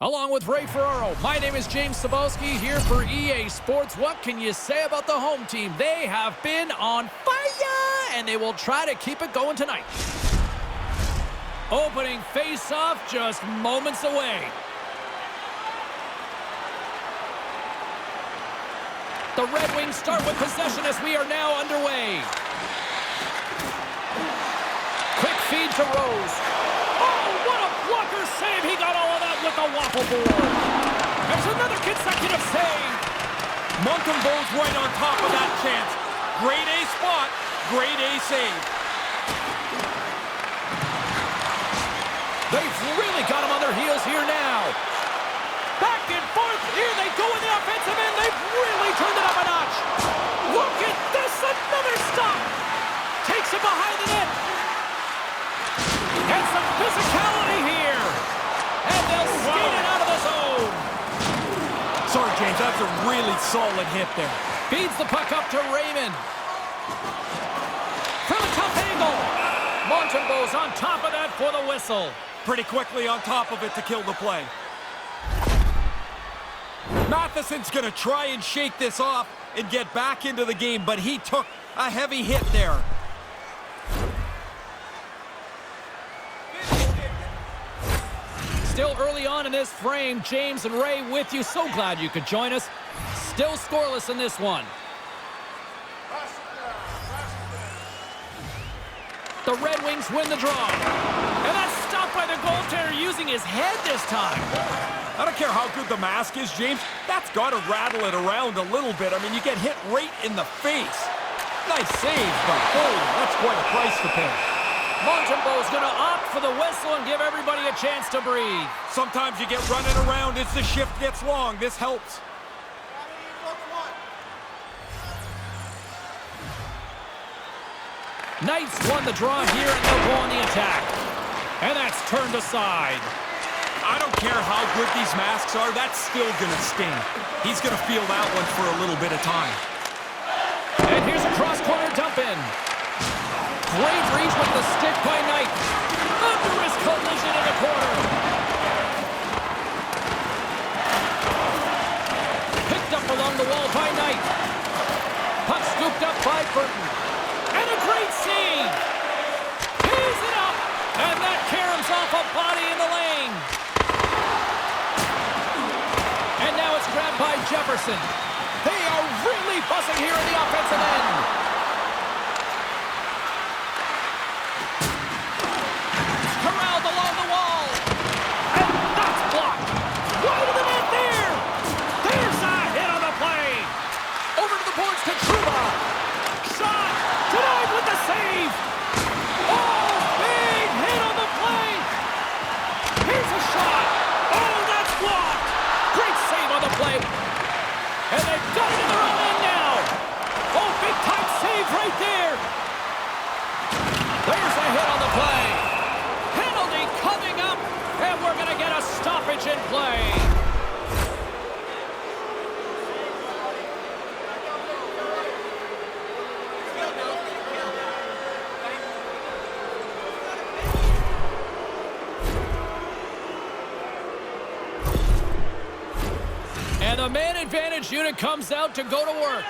Along with Ray Ferraro, my name is James Cebulski here for EA Sports. What can you say about the home team? They have been on fire, and they will try to keep it going tonight. Opening face-off just moments away. The Red Wings start with possession as we are now underway. Quick feed to Rose. Oh, what a blocker save! He got all of that with the waffle board. There's another consecutive save. Montreal's right on top of that chance. Grade A spot, grade A save. They've really got him on their heels here now. Back and forth. Here they go in the offensive end. They've really turned it up a notch. Look at this. Another stop. Takes it behind the net. And some physicality here. And they'll skate it out of the zone. Sorry, James. That's a really solid hit there. Feeds the puck up to Raymond. From a tough angle. Montreal's on top of that for the whistle. Pretty quickly on top of it to kill the play. Matheson's going to try and shake this off and get back into the game, but he took a heavy hit there. Still early on in this frame, James and Ray with you. So glad you could join us. Still scoreless in this one. The Red Wings win the draw. And that's stopped by the goaltender using his head this time. I don't care how good the mask is, James. That's got to rattle it around a little bit. I mean, you get hit right in the face. Nice save, but holy, that's quite a price to pay. Montreal's going to opt for the whistle and give everybody a chance to breathe. Sometimes you get running around as the shift gets long. This helps. Knights won the draw here, and they'll go on the attack. And that's turned aside. I don't care how good these masks are, that's still gonna sting. He's gonna feel that one for a little bit of time. And here's a cross-corner dump-in. Great reach with the stick by Knight. Under his collision in the corner. Picked up along the wall by Knight. Puck scooped up by Burton. And a great save. He's it up. And that caroms off a body in the lane. And now it's grabbed by Jefferson. They are really buzzing here in the offensive end. Corralled along the wall. And that's blocked. Wide of the net there. There's a hit on the play. Over to the boards to Trouba. Shot. Denied with the save. Oh, big hit on the play. Here's a shot. Oh, that's blocked. Great save on the play. And they've got it in their own end now. Oh, big-time save right there. There's a hit on the play. Penalty coming up, and we're going to get a stoppage in play. And the man advantage unit comes out to go to work.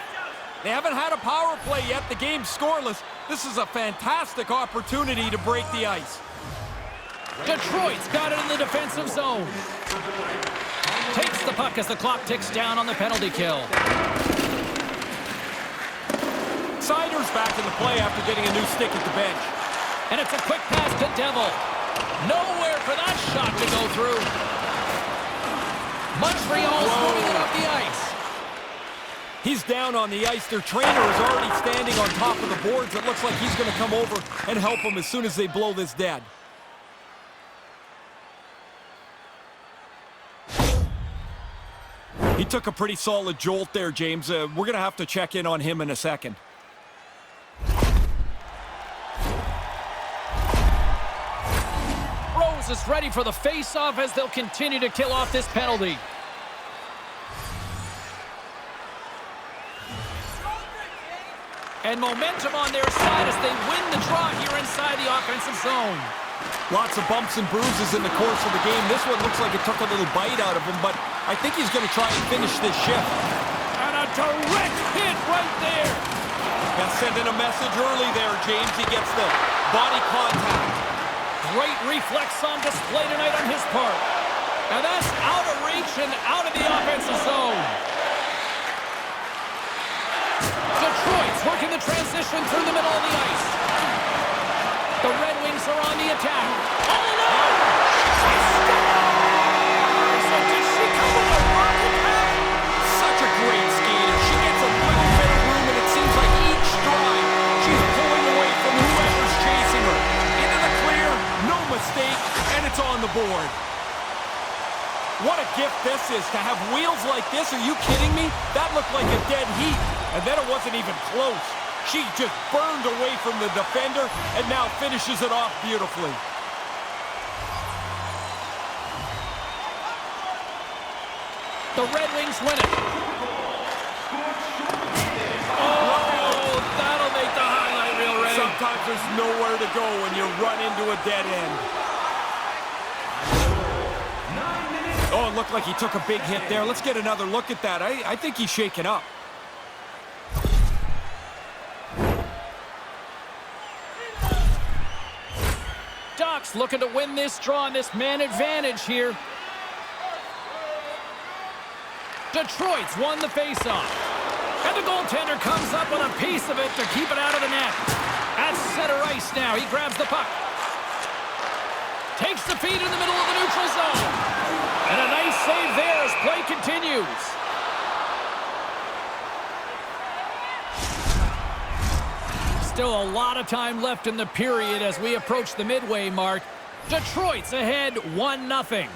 They haven't had a power play yet. The game's scoreless. This is a fantastic opportunity to break the ice. Detroit's got it in the defensive zone. Takes the puck as the clock ticks down on the penalty kill. Sider's back in the play after getting a new stick at the bench. And it's a quick pass to Devil. Nowhere for that shot to go through. Montreal's moving it up the ice. He's down on the ice. Their trainer is already standing on top of the boards. It looks like he's going to come over and help them as soon as they blow this dead. He took a pretty solid jolt there, James. We're going to have to check in on him in a second. Rose is ready for the face-off as they'll continue to kill off this penalty. And momentum on their side as they win the draw here inside the offensive zone. Lots of bumps and bruises in the course of the game. This one looks like it took a little bite out of him, but I think he's going to try and finish this shift. And a direct hit right there. Yeah, sending a message early there, James. He gets the body contact. Great reflex on display tonight on his part. And that's out of reach and out of the offensive zone. Detroit's working the transition through the middle of the ice. The Red Wings are on the attack. All alone! She scores! And did she come with a rocket pass? Such a great skater. She gets a little bit of room, and it seems like each stride she's pulling away from whoever's chasing her. Into the clear, no mistake, and it's on the board. What a gift this is, to have wheels like this. Are you kidding me? That looked like a dead heat, and then it wasn't even close. She just burned away from the defender and now finishes it off beautifully. The Red Wings win it. Oh, that'll make the highlight reel, Ray. Sometimes there's nowhere to go when you run into a dead end. Oh, it looked like he took a big hit there. Let's get another look at that. I think he's shaken up. Ducks looking to win this draw on this man advantage here. Detroit's won the faceoff. And the goaltender comes up with a piece of it to keep it out of the net. At center ice now, he grabs the puck. Takes the feed in the middle of the neutral zone. And a nice save there as play continues. Still a lot of time left in the period as we approach the midway mark. Detroit's ahead 1-0.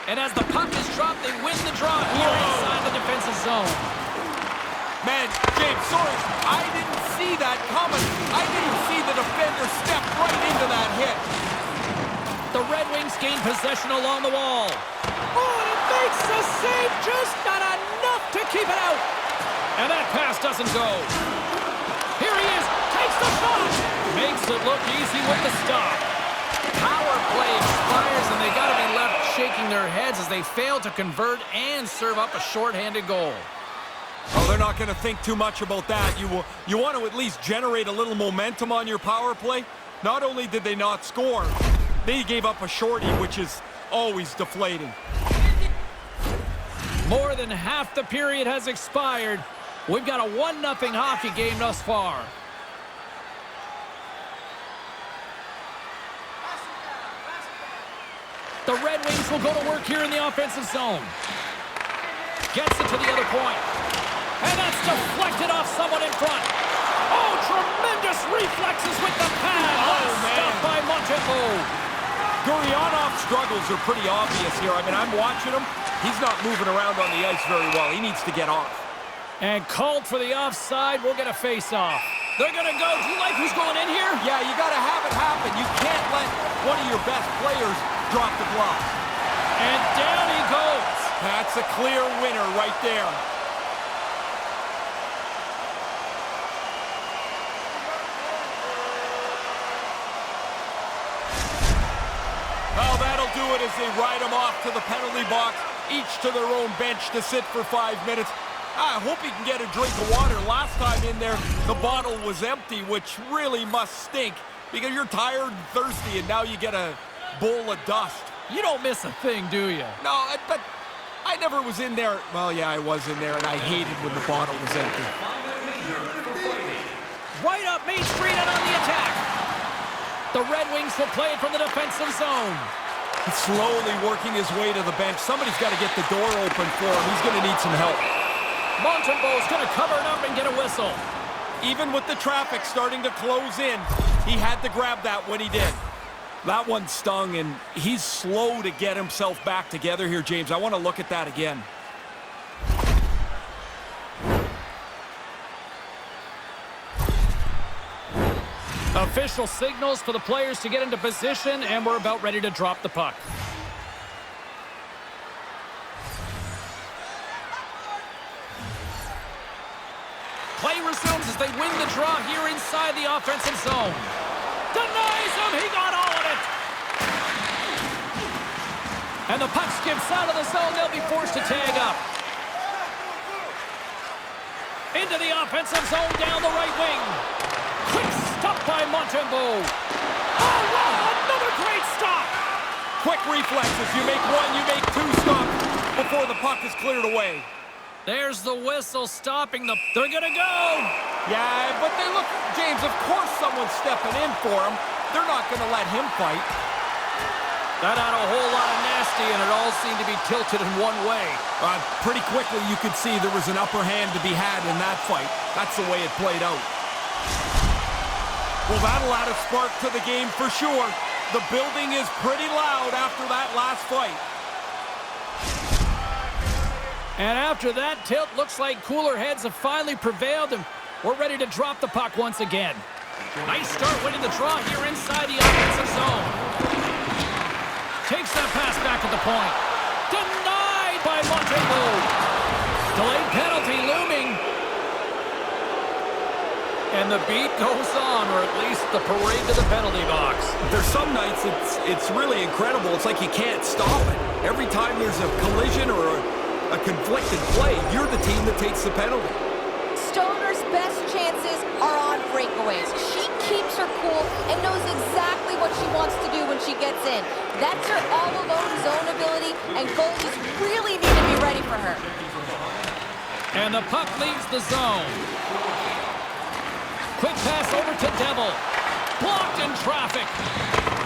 And as the puck is dropped, they win the draw here inside the defensive zone. Man, James, sorry, I didn't see that coming. I didn't see the defender step right into that hit. The Red Wings gain possession along the wall. Oh, and it makes the save, just not enough to keep it out. And that pass doesn't go. Here he is, takes the shot. Makes it look easy with the stop. Power play expires, and they got to be left shaking their heads as they fail to convert and serve up a shorthanded goal. Oh, they're not going to think too much about that. You want to at least generate a little momentum on your power play. Not only did they not score, they gave up a shorty, which is always deflating. More than half the period has expired. We've got a 1-0 hockey game thus far. The Red Wings will go to work here in the offensive zone. Gets it to the other point. And that's deflected off someone in front. Oh, tremendous reflexes with the pad. Stopped by Montreal. Guryanov's struggles are pretty obvious here. I mean, I'm watching him. He's not moving around on the ice very well. He needs to get off. And called for the offside. We'll get a face-off. They're going to go. Do you like who's going in here? Yeah, you got to have it happen. You can't let one of your best players drop the glove. And down he goes. That's a clear winner right there. Well, that'll do it as they ride them off to the penalty box, each to their own bench to sit for 5 minutes. I hope he can get a drink of water. Last time in there, the bottle was empty, which really must stink because you're tired and thirsty, and now you get a bowl of dust. You don't miss a thing, do you? No, but I never was in there. Well, yeah, I was in there, and I hated when the bottle was empty. Right up Main Street and on the attack. The Red Wings will play it from the defensive zone. He's slowly working his way to the bench. Somebody's got to get the door open for him. He's going to need some help. Montembeau's going to cover it up and get a whistle. Even with the traffic starting to close in, he had to grab that when he did. That one stung, and he's slow to get himself back together here, James. I want to look at that again. Official signals for the players to get into position, and we're about ready to drop the puck. Play resumes as they win the draw here inside the offensive zone. Denies him. He got all of it. And the puck skips out of the zone. They'll be forced to tag up. Into the offensive zone down the right wing. Quick stop by Montembeault. Oh, wow, another great stop. Quick reflexes. You make one, you make two stops before the puck is cleared away. There's the whistle stopping the... They're going to go. Yeah, but they look... James, of course someone's stepping in for him. They're not going to let him fight. That had a whole lot of nasty, and it all seemed to be tilted in one way. Pretty quickly, you could see there was an upper hand to be had in that fight. That's the way it played out. Well, that'll add a spark to the game for sure. The building is pretty loud after that last fight. And after that tilt, looks like cooler heads have finally prevailed, and we're ready to drop the puck once again. Nice start winning the draw here inside the offensive zone. Takes that pass back at the point. Denied by Montembeault. Delayed penalty looming. And the beat goes on, or at least the parade to the penalty box. There's some nights it's really incredible. It's like you can't stop it. Every time there's a collision or a conflicted play, you're the team that takes the penalty. Stoner's best chances are on breakaways. She keeps her cool and knows exactly what she wants to do when she gets in. That's her all-alone zone ability, and goalies really need to be ready for her. And the puck leaves the zone. Quick pass over to Devil. Blocked in traffic.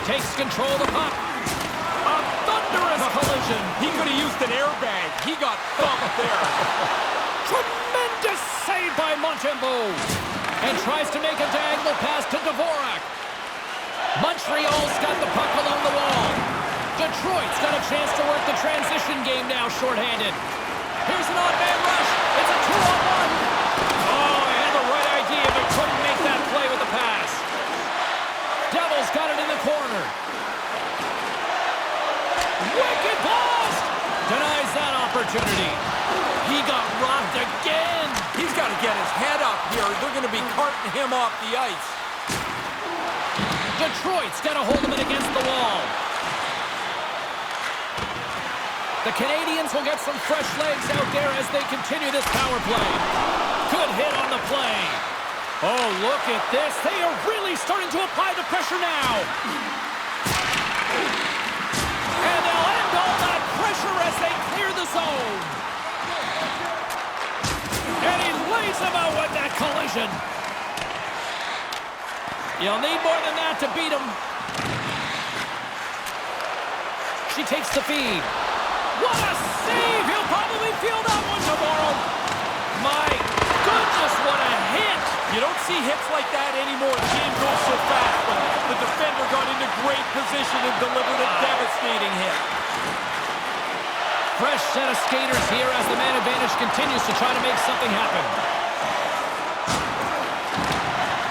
Takes control of the puck. A thunderous collision. He could have used an airbag. He got thumped there. Tremendous save by Montembeault. And tries to make a diagonal pass to Dvorak. Montreal's got the puck along the wall. Detroit's got a chance to work the transition game now shorthanded. Here's an odd man rush. It's a 2-on-1. Oh, he had the right idea, but couldn't make that play with the pass. Devil's got it in the corner. Wicked blast! Denies that opportunity. He got rocked again. He's got to get his head up here. They're going to be carting him off the ice. Detroit's got a hold of it against the wall. The Canadians will get some fresh legs out there as they continue this power play. Good hit on the play. Oh, look at this. They are really starting to apply the pressure now. And they'll end all that pressure as they clear the zone. And he lays them out with that collision. You'll need more than that to beat him. She takes the feed. What a save! He'll probably feel that one tomorrow. My goodness, what a hit! You don't see hits like that anymore. The game goes so fast, but the defender got into great position and delivered a devastating hit. Fresh set of skaters here as the man advantage continues to try to make something happen.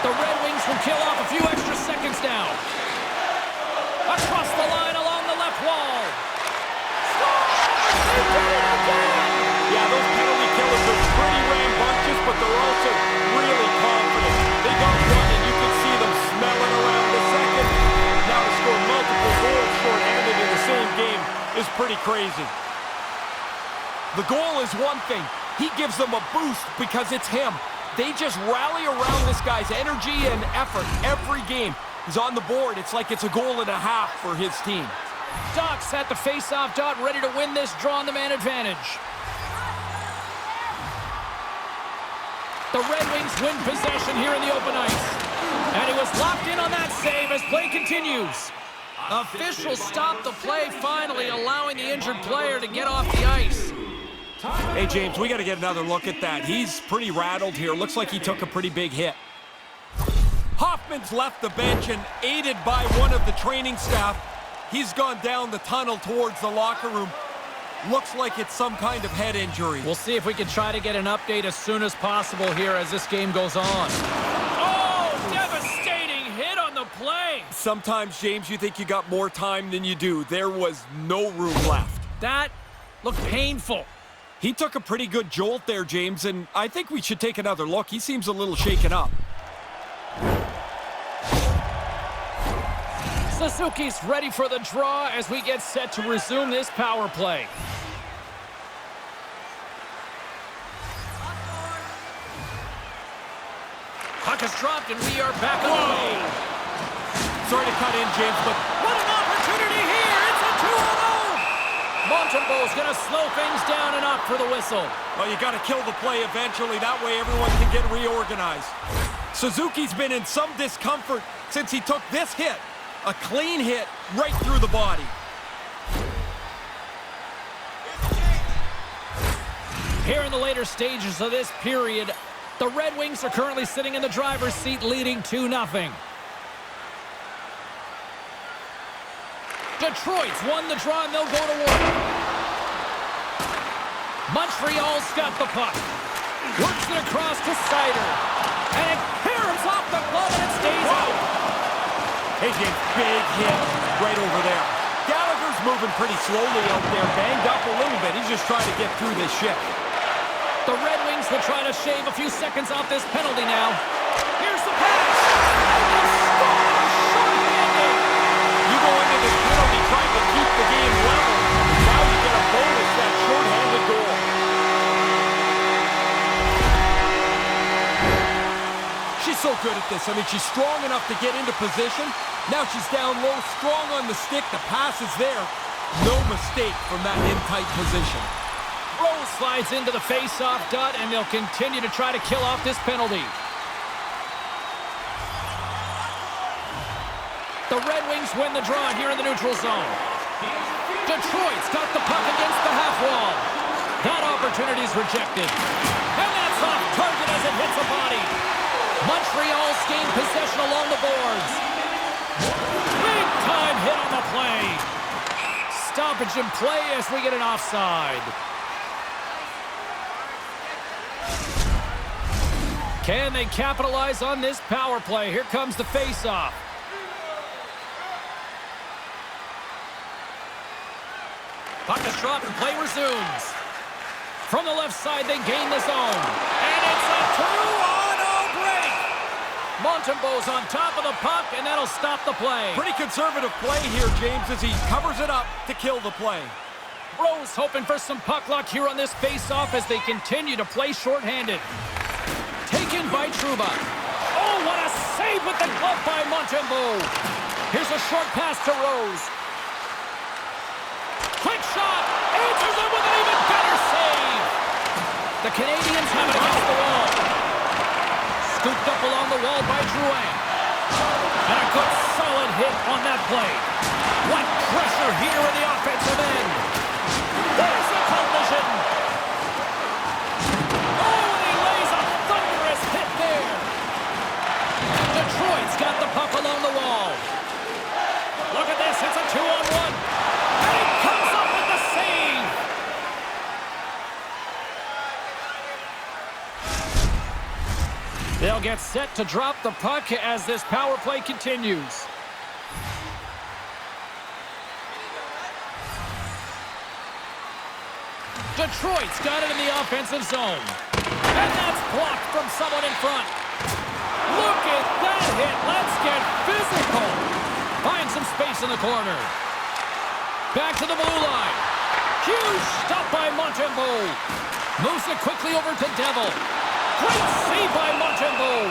The Red Wings will kill off a few extra seconds now. Across the line along the left wall. Yeah, those penalty killers are pretty rambunctious, but they're also really confident. They got one, and you can see them smelling around the second. Now to score multiple goals shorthanded in the same game is pretty crazy. The goal is one thing. He gives them a boost because it's him. They just rally around this guy's energy and effort every game. He's on the board. It's like it's a goal and a half for his team. Ducks at the face-off dot, ready to win this draw on the man advantage. The Red Wings win possession here in the open ice. And he was locked in on that save as play continues. Officials stop the play finally, allowing the injured player to get off the ice. Hey, James, we got to get another look at that. He's pretty rattled here. Looks like he took a pretty big hit. Hoffman's left the bench and aided by one of the training staff. He's gone down the tunnel towards the locker room. Looks like it's some kind of head injury. We'll see if we can try to get an update as soon as possible here as this game goes on. Oh, devastating hit on the play. Sometimes, James, you think you got more time than you do. There was no room left. That looked painful. He took a pretty good jolt there, James, and I think we should take another look. He seems a little shaken up. Suzuki's ready for the draw as we get set to resume this power play. Puck is dropped and we are back on the way. Sorry to cut in, James, but What an opportunity here! It's a 2-on-0! Montembeau's gonna slow things down and opt for the whistle. well, you got to kill the play eventually. That way everyone can get reorganized. Suzuki's been in some discomfort since he took this hit. A clean hit right through the body. Here in the later stages of this period, the Red Wings are currently sitting in the driver's seat leading 2-0. Detroit's won the draw and they'll go to work. Montreal's got the puck. Works it across to Sider. And it caroms off the glove and it stays out. Hey, James, big hit right over there. Gallagher's moving pretty slowly out there, banged up a little bit. He's just trying to get through this shift. The Red Wings will try to shave a few seconds off this penalty now. Here's the pass. And the score, short-handed. You go into this penalty trying to keep the game level. Now you get a bonus, that short-handed goal. She's so good at this. I mean, she's strong enough to get into position. Now she's down low, strong on the stick. The pass is there. No mistake from that in-tight position. Rose slides into the face-off dot, and they'll continue to try to kill off this penalty. The Red Wings win the draw here in the neutral zone. Detroit's got the puck against the half wall. That opportunity's rejected. And that's off target as it hits a body. Montreal's gained possession along the boards. Big time hit on the play. Stoppage in play as we get an offside. Can they capitalize on this power play? Here comes the face-off. Puck is dropped and play resumes. From the left side, they gain the zone. And it's a 2-on-0 break. Montembeau's on top of the puck, and that'll stop the play. Pretty conservative play here, James, as he covers it up to kill the play. Rose hoping for some puck luck here on this face-off as they continue to play shorthanded. Taken by Trouba. Oh, what a save with the glove by Montembeau. Here's a short pass to Rose. Quick shot. Answers it with an even better save. The Canadians have it against the wall. Scooped up along the wall by Drouin. And a good solid hit on that play. What pressure here in the offensive end. There's the collision. Detroit's got the puck along the wall. Look at this, it's a 2-on-1. And he comes up with the save. They'll get set to drop the puck as this power play continues. Detroit's got it in the offensive zone. And that's blocked from someone in front. Look at that hit. Let's get physical. Find some space in the corner. Back to the blue line. Huge stop by Montembeau. Moves it quickly over to Devil. Great save by Montembeau.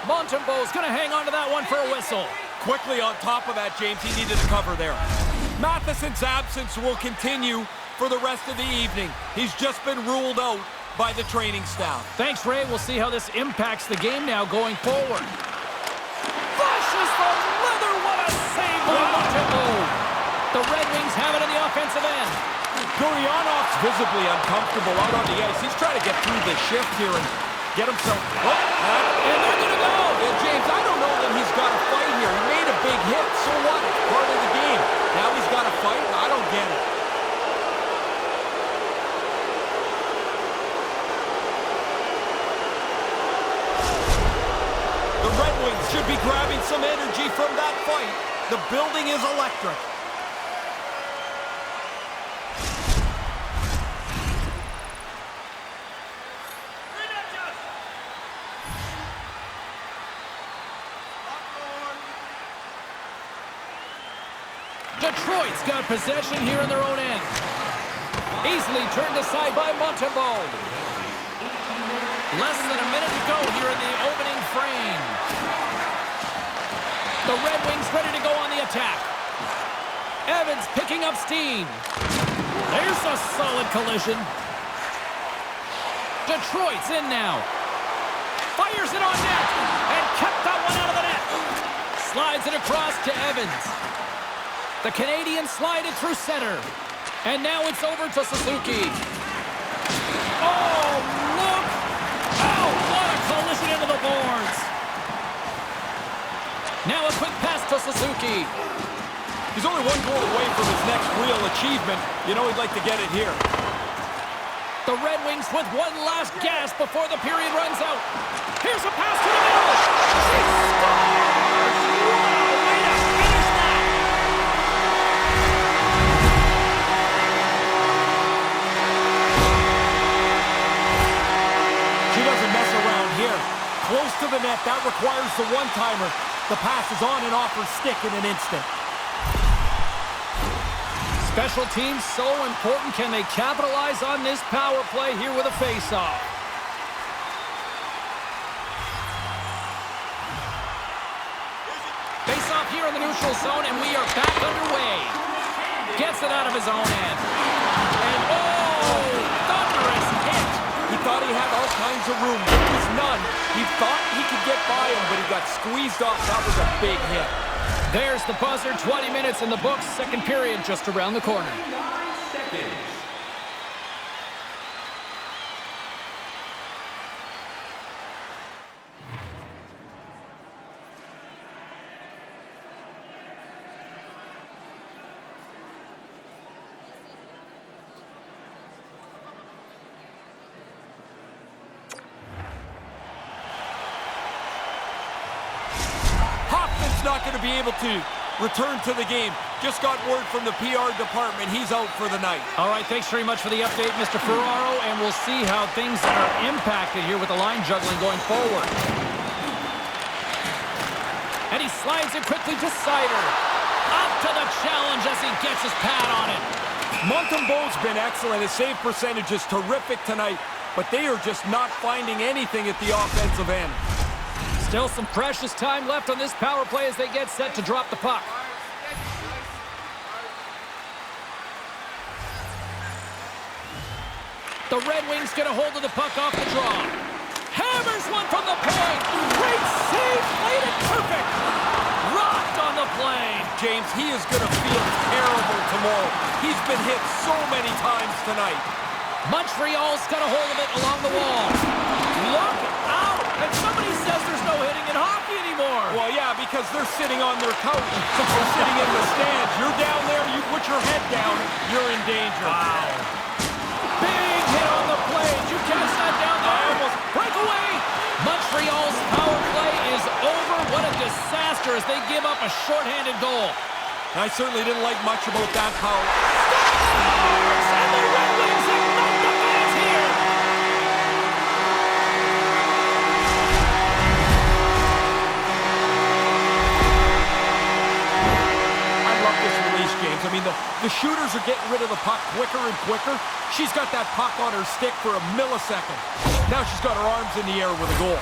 Montembeau's going to hang on to that one for a whistle. Quickly on top of that, James, he needed to cover there. Matheson's absence will continue for the rest of the evening. He's just been ruled out by the training staff. Thanks, Ray. We'll see how this impacts the game now going forward. Flushes the leather. What a save by Montembeau. The Red Wings have it in the offensive end. Guryanov's visibly uncomfortable out on the ice. He's trying to get through this shift here and get himself... And they're going to go. Yeah, James, I don't know that he's got to fight here. He made a big hit. So what? It's part of the game. Now he's got to fight? I don't get it. The Red Wings should be grabbing some energy from that fight. The building is electric. Detroit's got possession here in their own end. Easily turned aside by Montreal. Less than a minute to go here in the opening frame. The Red Wings ready to go on the attack. Evans picking up steam. There's a solid collision. Detroit's in now. Fires it on net and kept that one out of the net. Slides it across to Evans. The Canadians slide it through center. And now it's over to Suzuki. Oh, look! Oh, what a collision into the boards. Now a quick pass to Suzuki. He's only one goal away from his next real achievement. You know he'd like to get it here. The Red Wings with one last gasp before the period runs out. Here's a pass to the middle. She scores! Wow, way to finish that! She doesn't mess around here. Close to the net, that requires the one-timer. The pass is on and off her stick in an instant. Special teams so important. Can they capitalize on this power play here with a face-off? Face-off here in the neutral zone, and we are back underway. Gets it out of his own end. And oh, thunderous hit. He thought he had all kinds of room. There was none. He thought he could get by him, but he got squeezed off. That was a big hit. There's the buzzer. 20 minutes in the books. Second period just around the corner. Not going to be able to return to the game. Just got word from the PR department. He's out for the night. All right, thanks very much for the update, Mr. Ferraro, and we'll see how things are impacted here with the line juggling going forward. And he slides it quickly to Sider. Up to the challenge as he gets his pad on it. Montembeault's been excellent. His save percentage is terrific tonight, but they are just not finding anything at the offensive end. Still some precious time left on this power play as they get set to drop the puck. The Red Wings get a hold of the puck off the draw. Hammers one from the point. Great save, played it perfect. Rocked on the play. James, he is going to feel terrible tomorrow. He's been hit so many times tonight. Montreal's got a hold of it along the wall. Look out! And somebody says there's no hitting in hockey anymore. Well, yeah, because they're sitting on their couch. They're sitting in the stands. You're down there, you put your head down, you're in danger. Wow. Big hit on the play. Did you catch that down there? Almost breakaway. Montreal's power play is over. What a disaster as they give up a shorthanded goal. I certainly didn't like much about that power. And the Red Wings ignite the fans here. I love this release, James. I mean, the shooters are getting rid of the puck quicker and quicker. She's got that puck on her stick for a millisecond. Now she's got her arms in the air with a goal.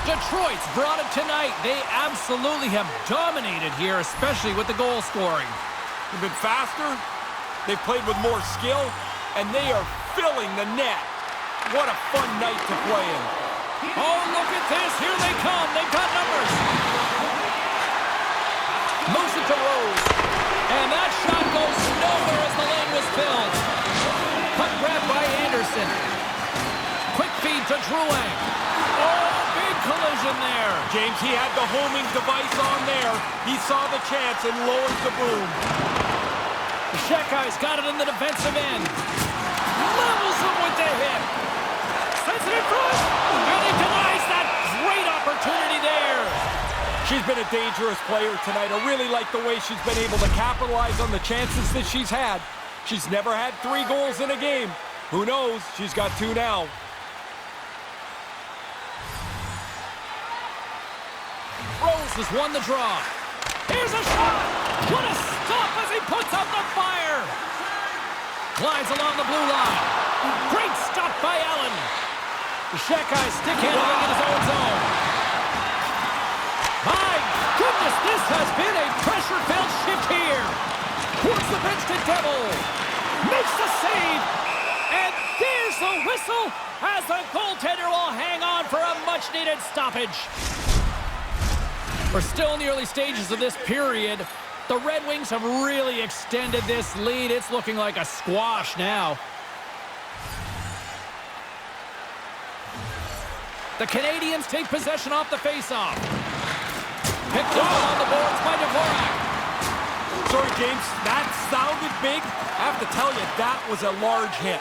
Detroit's brought it tonight. They absolutely have dominated here, especially with the goal scoring. They've been faster, they've played with more skill, and they are filling the net. What a fun night to play in. Oh, look at this. Here they come. They've got numbers. Moves it to Rose. And that shot goes nowhere as the lane was filled. Puck grab by Anderson. Quick feed to Drouin. Oh, big collision there. James, he had the homing device on there. He saw the chance and lowered the boom. The Shekai's got it in the defensive end. Levels him with the hit. Sends it in front. And he denies that great opportunity there. She's been a dangerous player tonight. I really like the way she's been able to capitalize on the chances that she's had. She's never had 3 goals in a game. Who knows? She's got 2 now. Rose has won the draw. Here's a shot. What a stop as he puts out the fire. Glides along the blue line. Great stop by Allen. Shekai stick handling in his own zone. My goodness, this has been a pressure-filled shift here. Towards the bench to Devil. Makes the save. And there's the whistle as the goaltender will hang on for a much-needed stoppage. We're still in the early stages of this period. The Red Wings have really extended this lead. It's looking like a squash now. The Canadians take possession off the faceoff. Picked up on the boards by Dvorak. Sorry, James, that sounded big. I have to tell you, that was a large hit.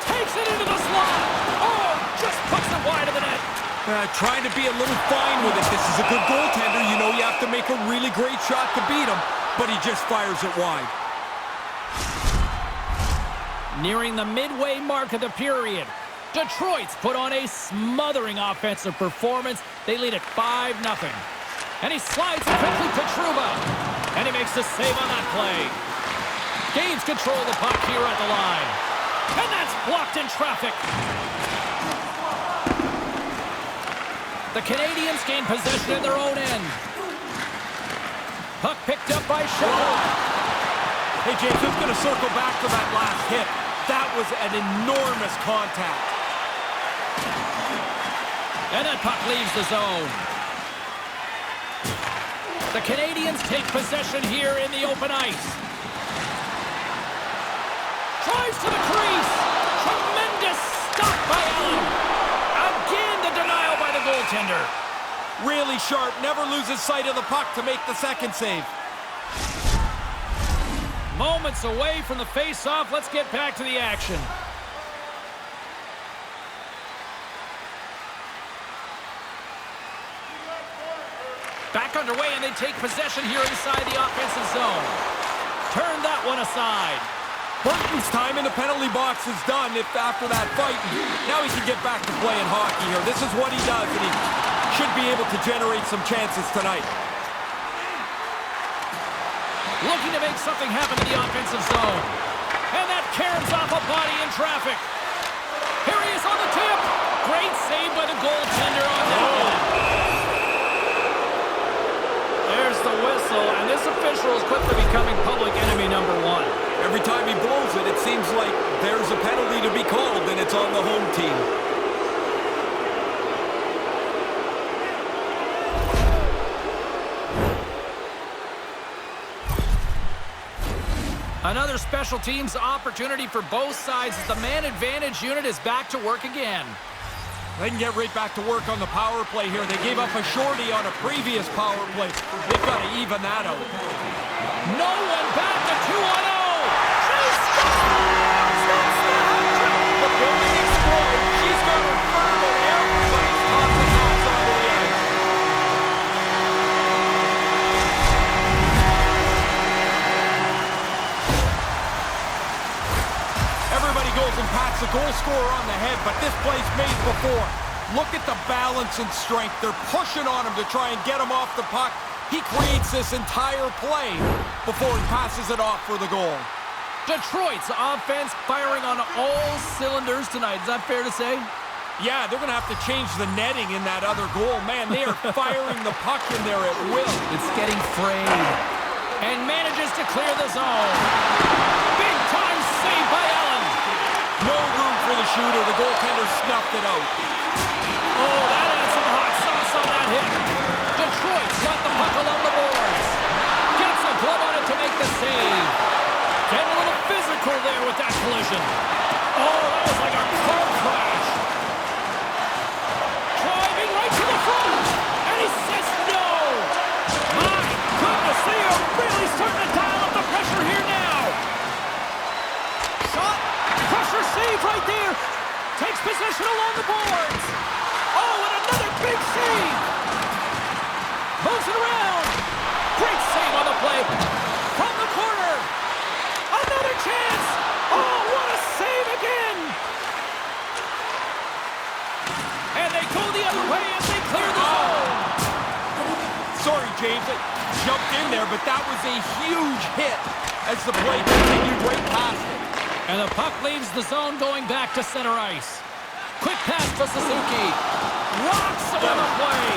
Takes it into the slot. Oh, just puts it wide of the net. Trying to be a little fine with it. This is a good goaltender. You know you have to make a really great shot to beat him, but he just fires it wide. Nearing the midway mark of the period, Detroit's put on a smothering offensive performance. They lead at 5-0. And he slides it quickly to Trouba. And he makes the save on that play. Gains control of the puck here at the line. And that's blocked in traffic. The Canadians gain possession in their own end. Puck picked up by Shaw. Hey, James, who's going to circle back to that last hit? That was an enormous contact. And that puck leaves the zone. The Canadians take possession here in the open ice. Drives to the crease. Tremendous stop by Allen. Again, the denial by the goaltender. Really sharp, never loses sight of the puck to make the second save. Moments away from the face-off. Let's get back to the action. Back underway, and they take possession here inside the offensive zone. Turn that one aside. Burton's time in the penalty box is done after that fight. Now he can get back to playing hockey here. This is what he does, and he should be able to generate some chances tonight. Looking to make something happen in the offensive zone. And that caroms off a body in traffic. Here he is on the tip. Great save by the goaltender on that one. There's the whistle, and this official is quickly becoming public enemy number one. Every time he blows it, it seems like there's a penalty to be called, and it's on the home team. Another special teams opportunity for both sides as the man advantage unit is back to work again. They can get right back to work on the power play here. They gave up a shorty on a previous power play. They've got to even that out. No one back to 2-on-0. She scores! That's the hat-trick! The building explodes. She's got her firm and everybody's tossing hats onto the ice. Everybody goes and pats the goal scorer on the head, but this play's made before. Look at the balance and strength. They're pushing on him to try and get him off the puck. He creates this entire play before he passes it off for the goal. Detroit's offense firing on all cylinders tonight. Is that fair to say? Yeah, they're going to have to change the netting in that other goal. Man, they are firing the puck in there at will. It's getting frayed. And manages to clear the zone. Big time save by Allen. No room for the shooter. The goaltender snuffed it out. Oh, that adds some hot sauce on that hit. Detroit's got the puck along the boards. Gets a glove on it to make the save. Getting a little physical there with that collision. Oh, that was like a car crash. Driving right to the front. And he says no. My goodness, they are really starting to dial up the pressure here now. Shot. Pressure save right there. Takes possession along the boards. Oh, and a James. It jumped in there, but that was a huge hit as the play continued right past it. And the puck leaves the zone going back to center ice. Quick pass to Suzuki. Rocks him on the play.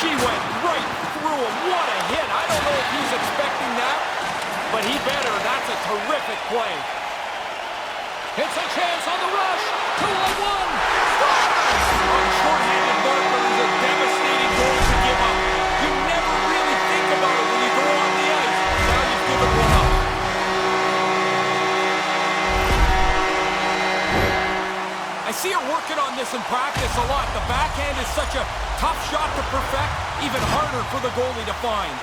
She went right through him. What a hit. I don't know if he's expecting that, but he better. That's a terrific play. It's a chance on the rush. 2-on-1. On short-handed marker is a devastating goal to give up. You never really think about it when you go on the ice. Now you've given one up. I see her working on this in practice a lot. The backhand is such a tough shot to perfect, even harder for the goalie to find.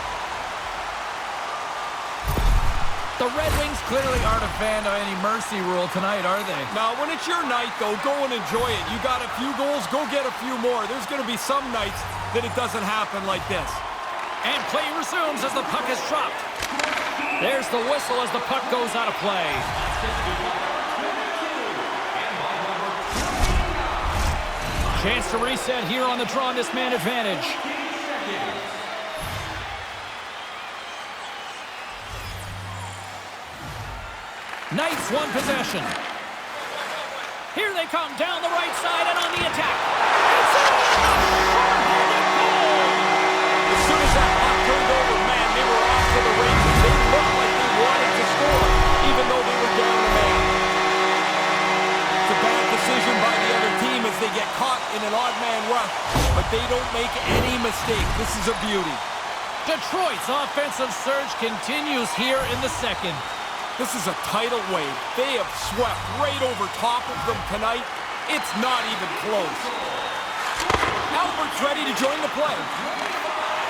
The Red Wings clearly aren't a fan of any mercy rule tonight, are they? Now, when it's your night, though, go and enjoy it. You got a few goals, go get a few more. There's going to be some nights that it doesn't happen like this. And play resumes as the puck is dropped. There's the whistle as the puck goes out of play. Chance to reset here on the draw on this man advantage. Knights one possession. Here they come down the right side and on the attack. It's in! Short-handed goal! As soon as that puck turned over, man, they were off to the races. They looked like they wanted to score, even though they were down a man. It's a bad decision by the other team as they get caught in an odd man rush, but they don't make any mistake. This is a beauty. Detroit's offensive surge continues here in the second. This is a tidal wave. They have swept right over top of them tonight. It's not even close. Albert's ready to join the play.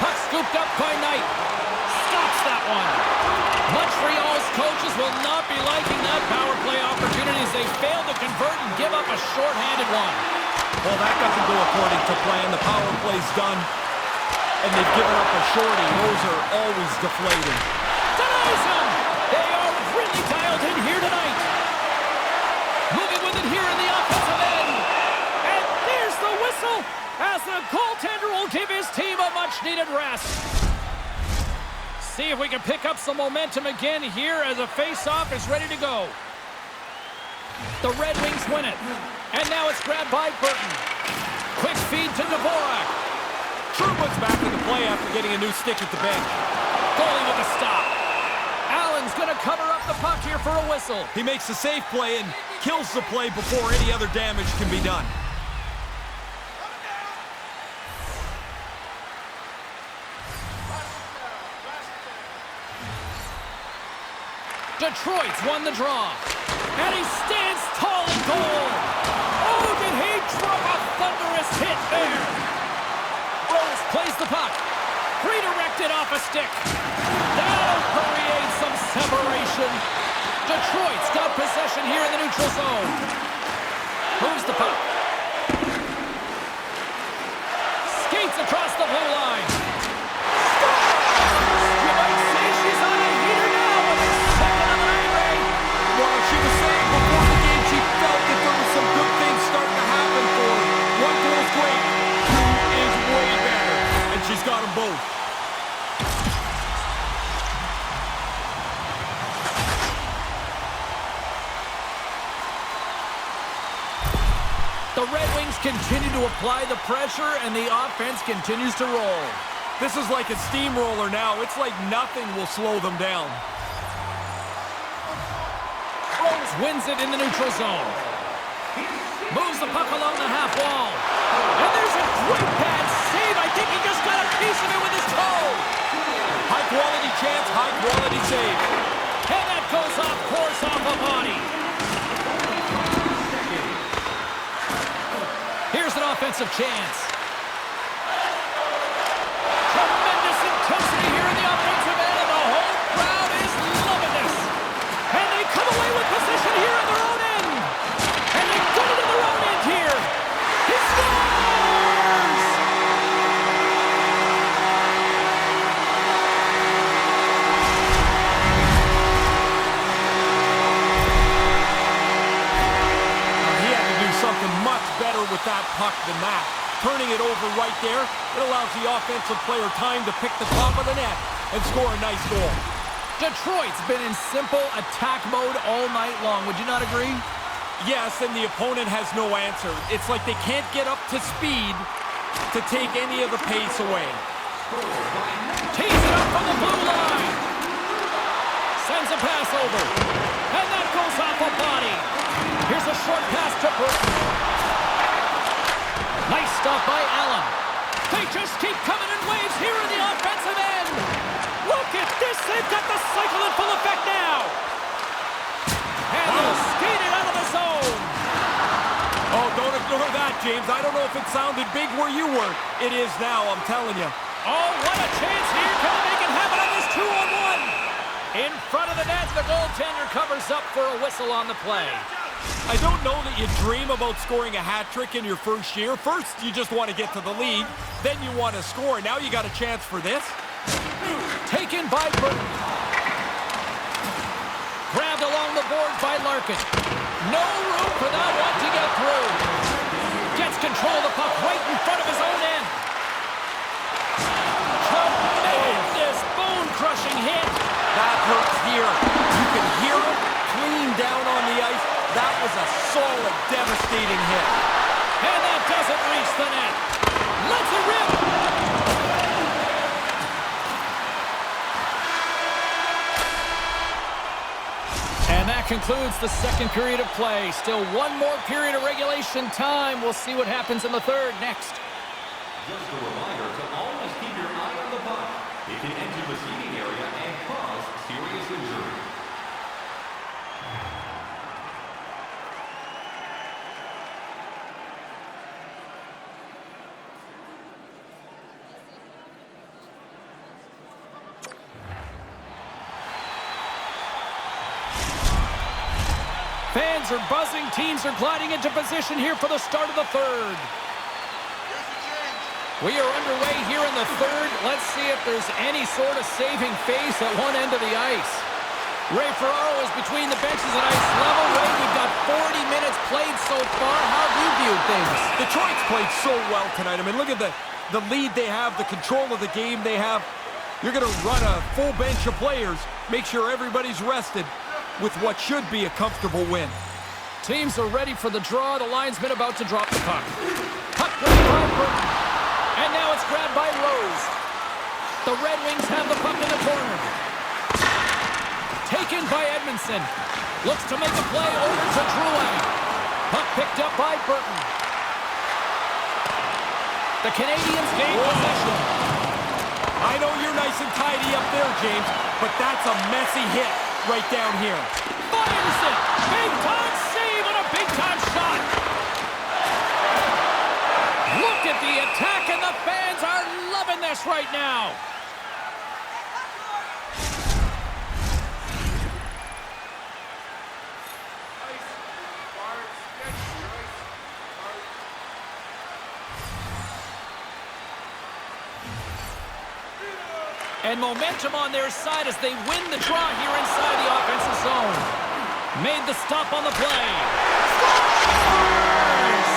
Puck scooped up by Knight. Stops that one. Montreal's coaches will not be liking that power play opportunity as they fail to convert and give up a short-handed one. Well, that doesn't go according to plan. The power play's done, and they've given up a shorty. Those are always deflating. Denies him! They are really dialed in here tonight. Moving with it here in the offensive end. And there's the whistle as the goaltender will give his team a much-needed rest. See if we can pick up some momentum again here as a face-off is ready to go. The Red Wings win it. And now it's grabbed by Burton. Quick feed to Dvorak. Sherwood's back in the play after getting a new stick at the bench. Goalie with a stop. Allen's going to cover up the puck here for a whistle. He makes a safe play and kills the play before any other damage can be done. Detroit's won the draw. And he stands tall in goal. Oh, did he drop a thunderous hit there? Rose plays the puck. Redirected off a stick. That'll create some separation. Detroit's got possession here in the neutral zone. Moves the puck. Skates across the blue line. You might say she's on a heater now with a second of the night, Ray. Well, she was saying before the game she felt that there was some good things starting to happen for her. One goal's great. Two is way better. And she's got them both. The Red Wings continue to apply the pressure, and the offense continues to roll. This is like a steamroller now. It's like nothing will slow them down. Rose wins it in the neutral zone. Moves the puck along the half wall. And there's a great bad save. I think he just got a piece of it with his toe. High quality chance, high quality save. And that goes off course off a body. Here's an offensive chance. Tremendous intensity here in the offensive end, and the whole crowd is loving this. And they come away with possession here in their own end. And they get it in their own end here. He scores! He had to do something much better with that puck than that. Turning it over right there, it allows the offensive player time to pick the top of the net and score a nice goal. Detroit's been in simple attack mode all night long. Would you not agree? Yes, and the opponent has no answer. It's like they can't get up to speed to take any of the pace away. Tees it up from the blue line. Sends a pass over. And that goes off a body. Here's a short pass to Burton. Nice stop by Allen. They just keep coming in waves here in the offensive end. Look at this. They've got the cycle in full effect now. And they'll skate it out of the zone. Oh, don't ignore that, James. I don't know if it sounded big where you were. It is now, I'm telling you. Oh, what a chance here. Can they make it happen on this 2-on-1? In front of the net, the goaltender covers up for a whistle on the play. I don't know that you dream about scoring a hat trick in your first year. First, you just want to get to the lead. Then you want to score. Now you got a chance for this. Taken by Burton. Grabbed along the boards by Larkin. No room for that one to get through. Gets control of the puck right in front of his own end. Tremendous bone-crushing hit. That hurts here. You can hear it clean down on the ice. That was a solid, devastating hit. And that doesn't reach the net. Let's it rip. And that concludes the second period of play. Still one more period of regulation time. We'll see what happens in the third next. Just a reminder to always keep your eye on the puck. It can enter the seating area and cause serious injury. Fans are buzzing. Teams are gliding into position here for the start of the third. We are underway here in the third. Let's see if there's any sort of saving face at one end of the ice. Ray Ferraro is between the benches at ice level. Ray, we've got 40 minutes played so far. How have you viewed things? Detroit's played so well tonight. I mean, look at the lead they have, the control of the game they have. You're going to run a full bench of players, make sure everybody's rested with what should be a comfortable win. Teams are ready for the draw. The linesman about to drop the puck. Puck grabbed by Burton. And now it's grabbed by Rose. The Red Wings have the puck in the corner. Taken by Edmondson. Looks to make a play over to Drouin. Puck picked up by Burton. The Canadians gain possession. I know you're nice and tidy up there, James, but that's a messy hit right down here. Fires it. Big-time save and a big-time shot. Look at the attack, and the fans are loving this right now. And momentum on their side as they win the draw here inside the offensive zone. Made the stop on the play. Scores!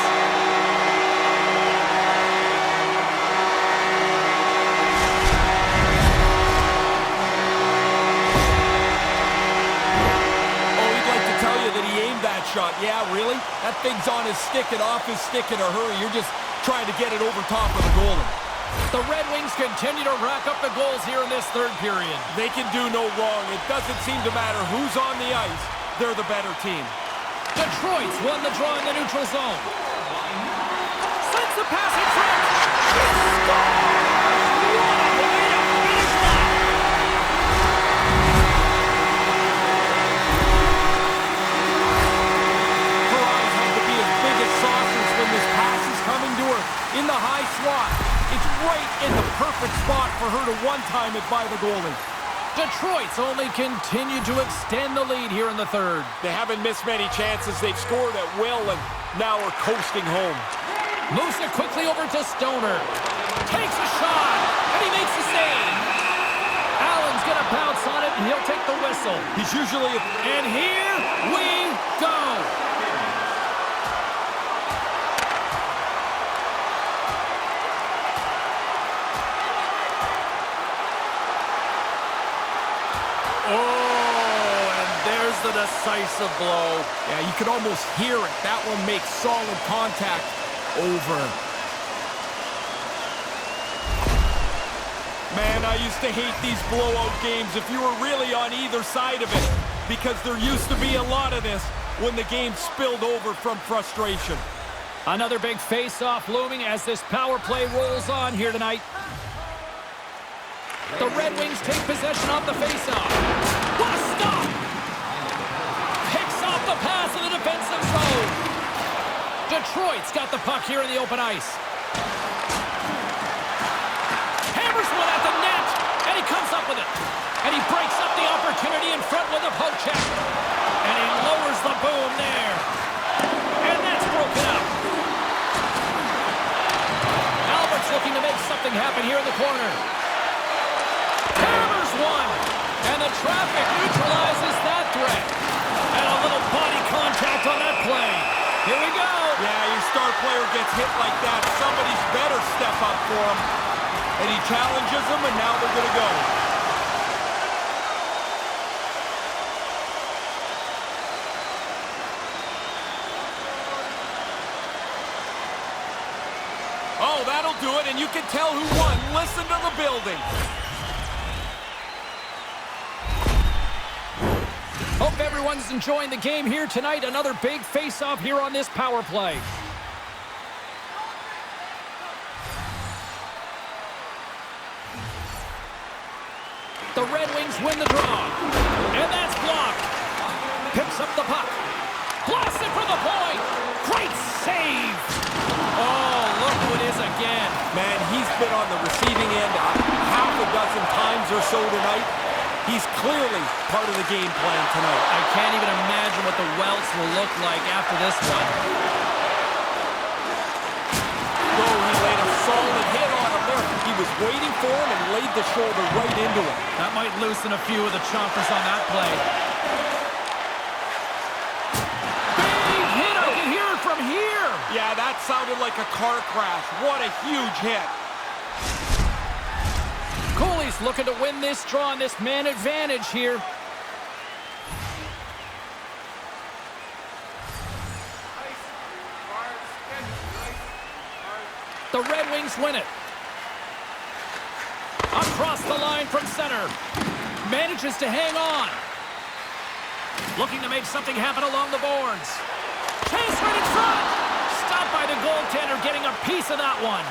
Oh, he'd like to tell you that he aimed that shot. Yeah, really? That thing's on his stick and off his stick in a hurry. You're just trying to get it over top of the goalie. The Red Wings continue to rack up the goals here in this third period. They can do no wrong. It doesn't seem to matter who's on the ice. They're the better team. Detroit's won the draw in the neutral zone. Sends the pass in front. He scores! What a way to finish that! Her eyes have to be as big as saucers when this pass is coming to her in the high slot. It's right in the perfect spot for her to one-time it by the goalie. Detroit's only continued to extend the lead here in the third. They haven't missed many chances. They've scored at will and now are coasting home. Moves it quickly over to Stoner. Takes a shot, and he makes the save. Allen's going to bounce on it, and he'll take the whistle. He's usually... And here we go. delivers the decisive blow. Yeah, you can almost hear it. That one makes solid contact. Over. Man, I used to hate these blowout games if you were really on either side of it, because there used to be a lot of this when the game spilled over from frustration. Another big face-off looming as this power play rolls on here tonight. The Red Wings take possession of the face-off. What a stop! Picks off the pass in the defensive zone. Detroit's got the puck here in the open ice. Hammers one at the net, and he comes up with it. And he breaks up the opportunity in front with a poke check. And he lowers the boom there. And that's broken up. Albert's looking to make something happen here in the corner. Hammers one. And the traffic neutralizes that threat. And a little body contact on that play. Here we go. Yeah, your star player gets hit like that. Somebody's better step up for him. And he challenges them, and now they're going to go. Oh, that'll do it, and you can tell who won. Listen to the building. Hope everyone's enjoying the game here tonight. Another big face-off here on this power play. The Red Wings win the draw. And that's blocked. Picks up the puck. Blasts it for the point. Great save. Oh, look who it is again. Man, he's been on the receiving end half a dozen times or so tonight. He's clearly part of the game plan tonight. I can't even imagine what the welts will look like after this one. Oh, he laid a solid hit on him there. He was waiting for him and laid the shoulder right into him. That might loosen a few of the chompers on that play. Big hit! I can hear it from here! Yeah, that sounded like a car crash. What a huge hit. Cooley's looking to win this draw on this man advantage here. The Red Wings win it. Across the line from center. Manages to hang on. Looking to make something happen along the boards. Chase right in front. Stopped by the goaltender, getting a piece of that one.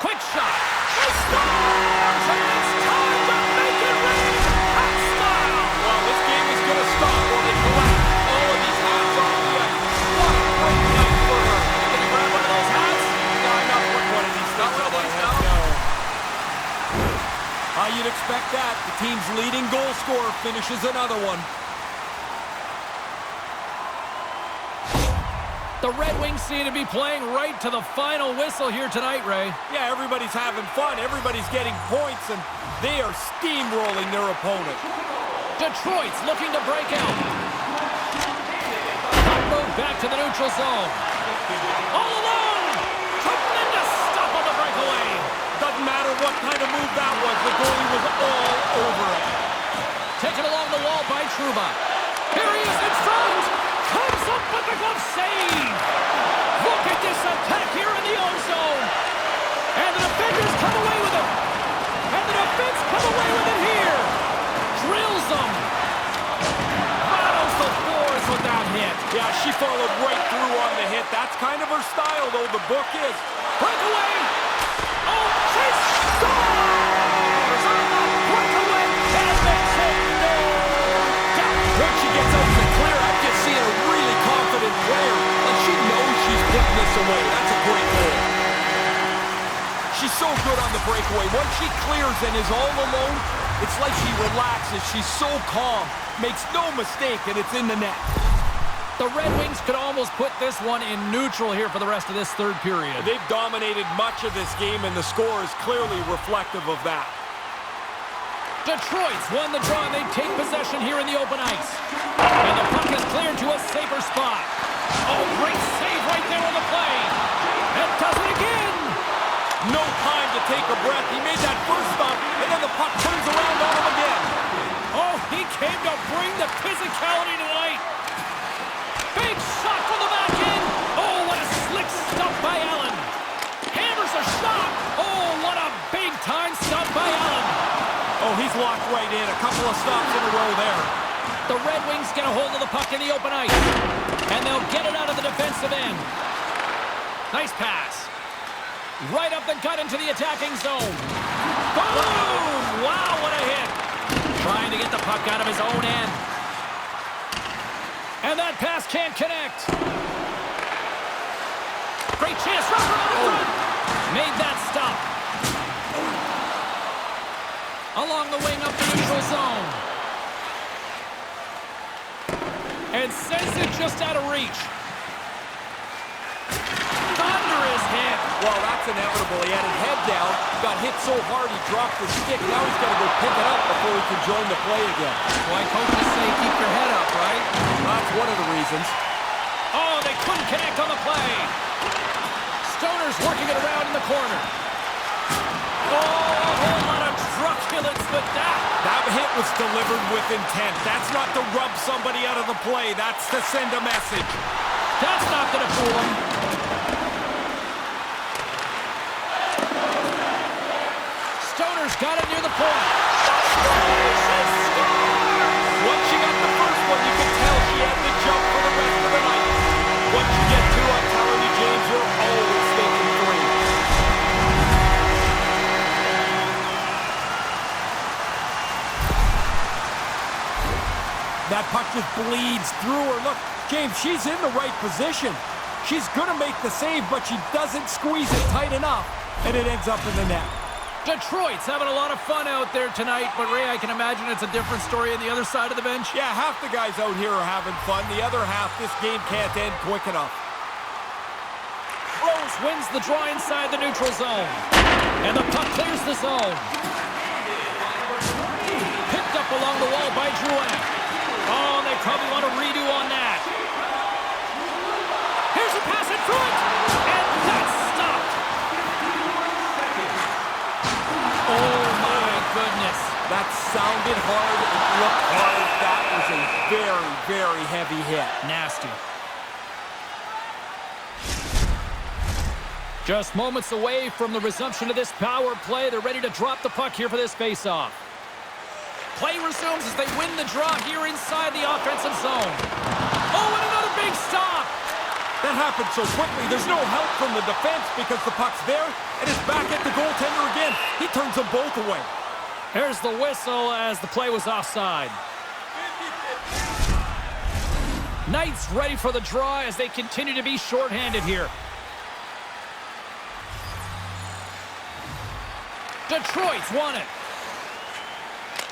Quick shot. He scores! And it's time to make it rain. Hot style. Well, this game is going to stop when they collect all of these hats off the ice. What a great night for her. Can you grab one of those hats? No, not one of these things. No. You'd expect that. The team's leading goal scorer finishes another one. The Red Wings seem to be playing right to the final whistle here tonight, Ray. Yeah, everybody's having fun. Everybody's getting points, and they are steamrolling their opponent. Detroit's looking to break out. Move back to the neutral zone. All alone! Tremendous stop on the breakaway. Doesn't matter what kind of move that was. The goalie was all over it. Taken along the wall by Trouba. Here he is in front. Comes up with the glove save. Look at this attack here in the O-zone. And the defenders come away with it. And the defense come away with it here. Drills them. Rattles the floors with that hit. Yeah, she followed right through on the hit. That's kind of her style, though. The book is. Breakaway. Oh, she scores on the breakaway and makes it no doubt. When she gets out to the clear, I'm just seeing a really confident player. Like she knows she's putting this away. That's a great goal. She's so good on the breakaway. Once she clears and is all alone, it's like she relaxes. She's so calm, makes no mistake, and it's in the net. The Red Wings could almost put this one in neutral here for the rest of this third period. They've dominated much of this game, and the score is clearly reflective of that. Detroit's won the draw, and they take possession here in the open ice. And the puck is cleared to a safer spot. Oh, great save right there on the play. And does it again. No time to take a breath. He made that first stop, and then the puck turns around on him again. Oh, he game to bring the physicality tonight. Big shot from the back end. Oh, what a slick stuff by Allen. Hammers a shot. Oh, what a big-time stuff by Allen. Oh, he's locked right in. A couple of stops in a row there. The Red Wings get a hold of the puck in the open ice. And they'll get it out of the defensive end. Nice pass. Right up the gut into the attacking zone. Boom! Wow, what a hit. Trying to get the puck out of his own end. And that pass can't connect. Great chance. Rupper on the front. Made that stop. Along the wing up the neutral zone. And sends it just out of reach. Thunderous hit. Well, that's inevitable. He had his head down, got hit so hard he dropped the stick. Now he's got to go pick it up before he can join the play again. Why coaches say keep your head up, right? That's one of the reasons. Oh, they couldn't connect on the play. Stoner's working it around in the corner. Oh, a whole lot of truculence with that. That hit was delivered with intent. That's not to rub somebody out of the play. That's to send a message. That's not going to fool him. Stoner's got it near the point. Once you got the first one, you can tell she had to jump for the rest of the night. Once you get two, I'm telling you, James, you're always thinking three. That puck just bleeds through her. Look, James, she's in the right position. She's going to make the save, but she doesn't squeeze it tight enough, and it ends up in the net. Detroit's having a lot of fun out there tonight, but Ray, I can imagine it's a different story on the other side of the bench. Yeah, half the guys out here are having fun. The other half, this game can't end quick enough. Rose wins the draw inside the neutral zone. And the puck clears the zone. Picked up along the wall by Drouin. Oh, they probably want a redo on that. Here's a pass in front. And that's stopped. Oh, my goodness. That sounded hard. It looked hard. That was a very, very heavy hit. Nasty. Just moments away from the resumption of this power play. They're ready to drop the puck here for this faceoff. Play resumes as they win the draw here inside the offensive zone. Oh, and another big stop. That happened so quickly. There's no help from the defense because the puck's there, and it's back at the goaltender again. He turns them both away. Here's the whistle as the play was offside. Knights ready for the draw as they continue to be shorthanded here. Detroit's won it.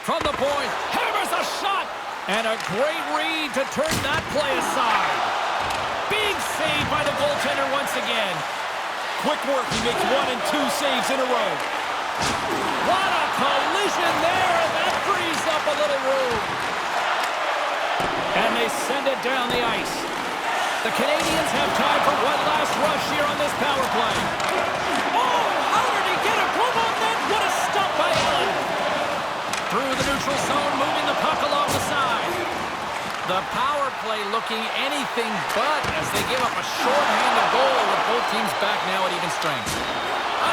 From the point, hammers a shot, and a great read to turn that play aside. Big save by the goaltender once again. Quick work, he makes 1 and 2 saves in a row. What a collision there, and that frees up a little room. And they send it down the ice. The Canadians have time for one last rush here on this power play. Oh, how did he get a glove on that? What a stop by Allen. Through the neutral zone, moving the puck along the side. The power play looking anything but as they give up a short-handed goal with both teams back now at even strength.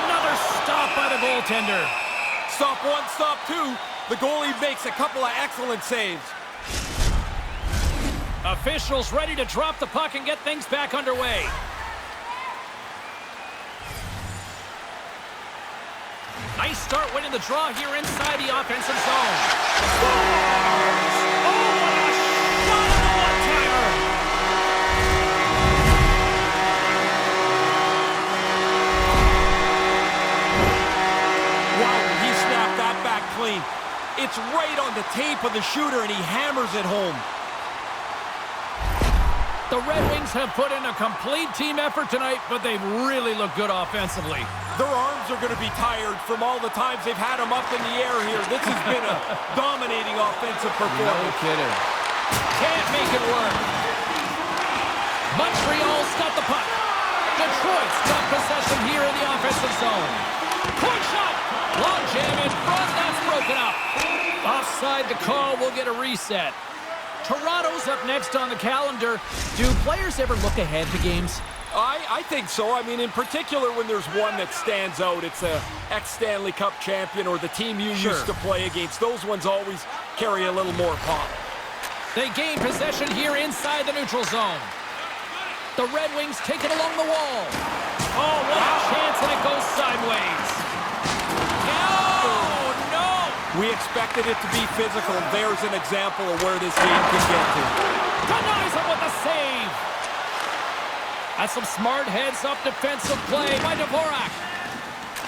Another stop by the goaltender. Stop one, stop two. The goalie makes a couple of excellent saves. Officials ready to drop the puck and get things back underway. Nice start winning the draw here inside the offensive zone. Scores! Oh, what a shot on the one-timer! Wow, he snapped that back clean. It's right on the tape of the shooter, and he hammers it home. The Red Wings have put in a complete team effort tonight, but they've really looked good offensively. Their arms are going to be tired from all the times they've had them up in the air here. This has been a dominating offensive performance. No kidding. Can't make it work. Montreal's got the puck. Detroit's got possession here in the offensive zone. Quick shot. Long jam in front. That's broken up. Offside. decide the call, we'll get a reset. Toronto's up next on the calendar. Do players ever look ahead to games? I think so. I mean, in particular, when there's one that stands out, it's a ex-Stanley Cup champion or the team you used to play against. Those ones always carry a little more pop. They gain possession here inside the neutral zone. The Red Wings take it along the wall. Oh, what a chance, and it goes sideways. Oh, no! We expected it to be physical. There's an example of where this game can get to. Denies him with the save. That's some smart heads-up defensive play by Dvorak.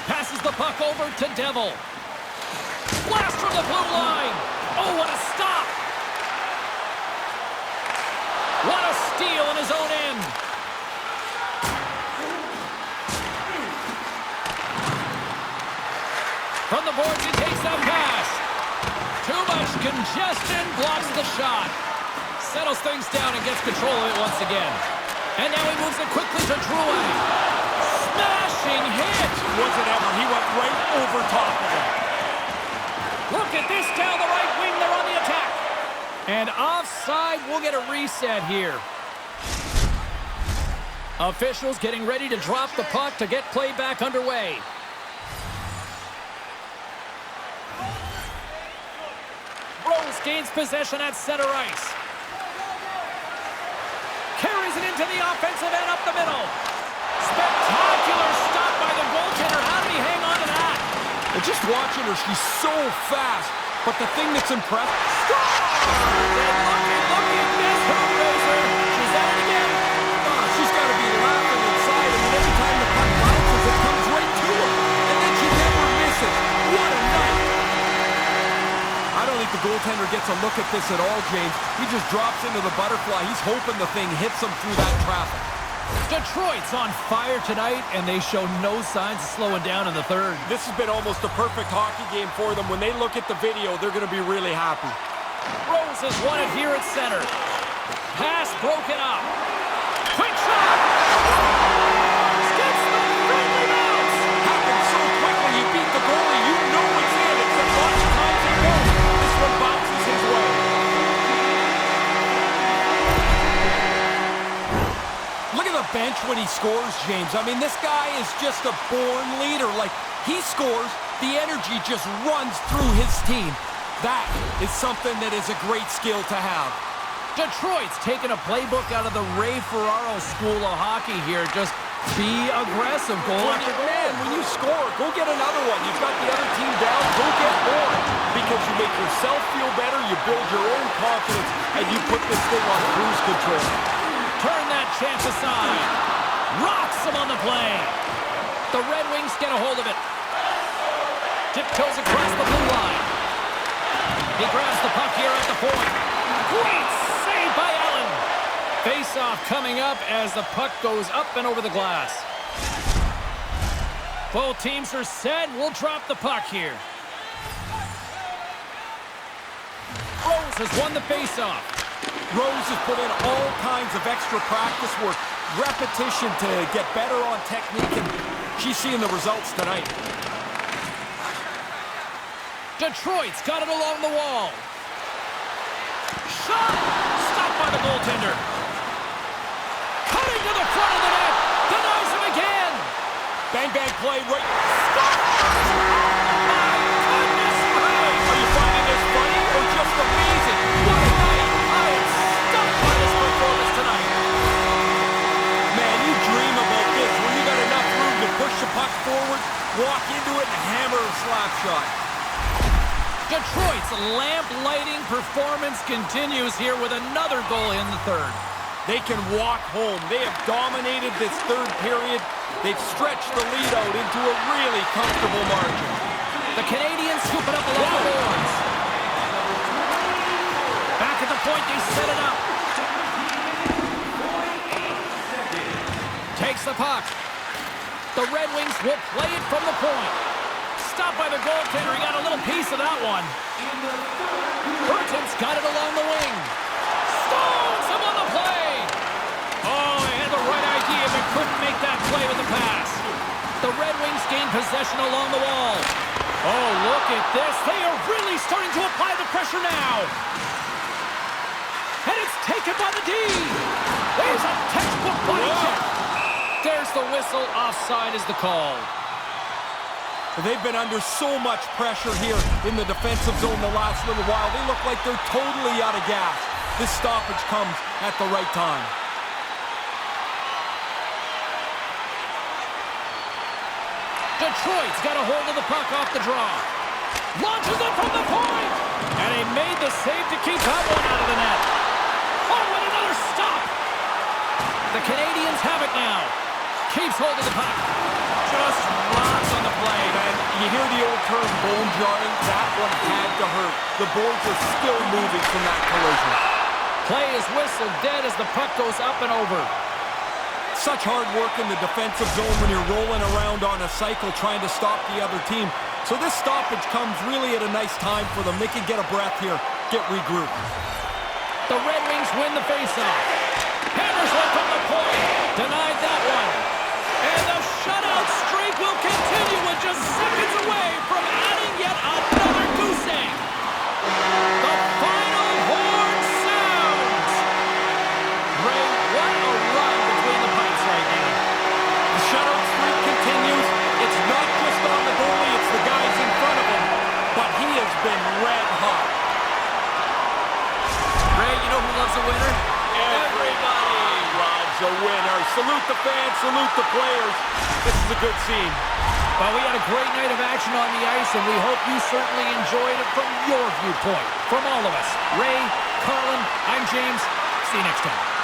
Passes the puck over to Devil. Blast from the blue line. Oh, what a stop. What a steal in his own end. From the boards, he takes that pass. Too much congestion, blocks the shot. Settles things down and gets control of it once again. And now he moves it quickly to Drouin. Smashing hit. Was it ever? He went right over top of him. Look at this down the right wing. They're on the attack. And offside, we'll get a reset here. Officials getting ready to drop the puck to get play back underway. Rose gains possession at center ice. Carries it into the offensive end up the middle. Spectacular stop by the goaltender. How did he hang on to that? And just watching her, she's so fast. But the thing that's impressive... Look at this Hellraiser. She's at it again. She's got to be laughing inside. I mean, every time the puck bounces, it comes right to her. And then she never misses. What a night. I don't think the goaltender gets a look at this at all, James. He just drops into the butterfly. He's hoping the thing hits him through that traffic. Detroit's on fire tonight, and they show no signs of slowing down in the third. This has been almost a perfect hockey game for them. When they look at the video, they're going to be really happy. Rose has won it here at center. Pass broken up. Quick shot! Gets the friendly bounce! Happened so quickly, you beat the goalie. You know it's in, except lots of times it won't. This one bounces his way. Look at the bench when he scores, James. I mean, this guy is just a born leader. Like, he scores, the energy just runs through his team. That is something that is a great skill to have. Detroit's taking a playbook out of the Ray Ferraro school of hockey here. Just be aggressive, goal after goal. Man, when you score, go get another one. You've got the other team down, go get more. Because you make yourself feel better, you build your own confidence, and you put this thing on cruise control. Turn that chance aside. Rocks him on the play. The Red Wings get a hold of it. Tiptoes across the blue line. He grabs the puck here at the point. Great save by Allen. Face-off coming up as the puck goes up and over the glass. Both teams are set. We'll drop the puck here. Rose has won the face-off. Rose has put in all kinds of extra practice work, repetition to get better on technique, and she's seeing the results tonight. Detroit's got it along the wall. Shot! Stopped by the goaltender. Cutting to the front of the net. Denies him again. Bang, bang play right. Stop! My goodness me! Are you finding this funny or just amazing? What a night! I am stunned by this performance tonight. Man, you dream about this when you got enough room to push the puck forward, walk into it, and hammer a slap shot. Detroit's lamp-lighting performance continues here with another goal in the third. They can walk home. They have dominated this third period. They've stretched the lead out into a really comfortable margin. The Canadians scoop it up along the boards. Back at the point, they set it up. Takes the puck. The Red Wings will play it from the point. Stopped by the goaltender. He got a little piece of that one. Burton's got it along the wing. Stones him on the play. Oh, he had the right idea, but couldn't make that play with the pass. The Red Wings gain possession along the wall. Oh, look at this. They are really Ray starting to apply the pressure now. And it's taken by the D. There's a textbook body check. There's the whistle. Offside is the call. They've been under so much pressure here in the defensive zone the last little while. They look like they're totally out of gas. This stoppage comes at the right time. Detroit's got a hold of the puck off the draw. Launches it from the point. And he made the save to keep that one out of the net. Oh, and another stop. The Canadians have it now. Keeps hold of the puck. Just rocks on the play. And you hear the old term bone jarring. That one had to hurt. The boards are still moving from that collision. Play is whistled dead as the puck goes up and over. Such hard work in the defensive zone when you're rolling around on a cycle trying to stop the other team. So this stoppage comes really at a nice time for them. They can get a breath here, get regrouped. The Red Wings win the faceoff. Hammers one from the point. Denied that one. And the shutout streak will continue with just seconds away from adding yet another goose egg. The final horn sounds. Ray, what a run between the pipes right now. The shutout streak continues. It's not just on the goalie, it's the guys in front of him. But he has been red hot. Ray, you know who loves a winner? Everybody loves a winner. Salute the fans, salute the players. This is a good scene. Well, we had a great night of action on the ice, and we hope you certainly enjoyed it from your viewpoint. From all of us, Ray, Carlin, I'm James. See you next time.